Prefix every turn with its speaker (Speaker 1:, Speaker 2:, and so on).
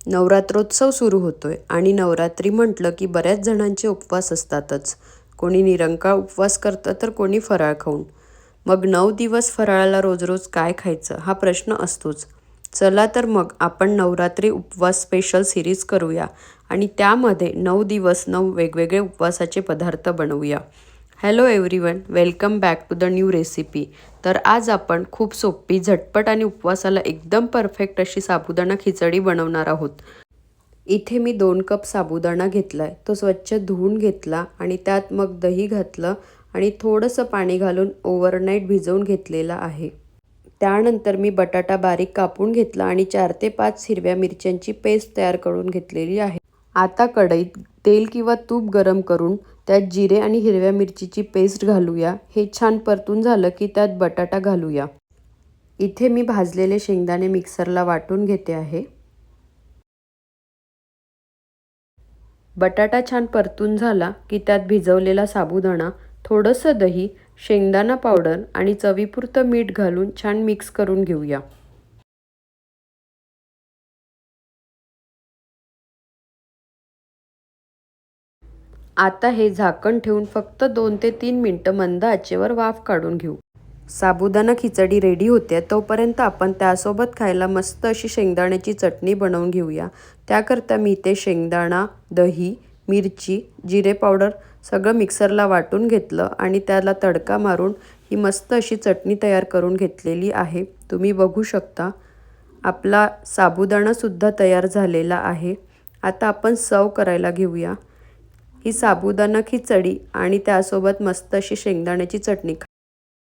Speaker 1: नवरात्रोत्सव सुरू होतोय आणि नवरात्री म्हटलं की बऱ्याच जणांचे उपवास असतातच. कोणी निरंकाळ उपवास करतं तर कोणी फराळ खाऊन. मग 9 दिवस फराळाला रोज रोज काय खायचं हा प्रश्न असतोच. चला तर मग आपण नवरात्री उपवास स्पेशल सिरीज करूया आणि त्यामध्ये 9 दिवस 9 वेगवेगळे उपवासाचे पदार्थ बनवूया. Hello everyone, welcome back to the new recipe. तर आज आपण खूप सोपी, झटपट आणि उपवासाला एकदम परफेक्ट अशी साबुदाणा खिचडी बनवणार आहोत. इथे मी 2 कप साबुदाणा घेतलाय. तो स्वच्छ धुवून घेतला आणि त्यात मग दही घातलं आणि थोडंसं पाणी घालून ओव्हरनाईट भिजवून घेतलेला आहे. त्यानंतर मी बटाटा बारीक कापून घेतला आणि 4 ते 5 हिरव्या मिरच्यांची पेस्ट तयार करून घेतलेली आहे. आता कढईत तेल किंवा तूप गरम करून त्यात जिरे आणि हिरव्या मिरचीची पेस्ट घालूया. हे छान परतून झालं की त्यात बटाटा घालूया. इथे मी भाजलेले शेंगदाणे मिक्सरला वाटून घेते आहे. बटाटा छान परतून झाला की त्यात भिजवलेला साबुदाणा, थोडंसं दही, शेंगदाणा पावडर आणि चवीपुरतं मीठ घालून छान मिक्स करून घेऊया. आता हे झाकण ठेवून फक्त 2 ते 3 मिनटं मंद आचेवर वाफ काढून घेऊ. साबुदाणा खिचडी रेडी होते तोपर्यंत आपण त्यासोबत खायला मस्त अशी शेंगदाण्याची चटणी बनवून घेऊया. त्याकरता मी इथे शेंगदाणा, दही, मिरची, जिरे पावडर सगळं मिक्सरला वाटून घेतलं आणि त्याला तडका मारून ही मस्त अशी चटणी तयार करून घेतलेली आहे. तुम्ही बघू शकता आपला साबुदाणासुद्धा तयार झालेला आहे. आता आपण सर्व करायला घेऊया. ही साबुदाणा खिचडी आणि त्यासोबत मस्त अशी शेंगदाण्याची चटणी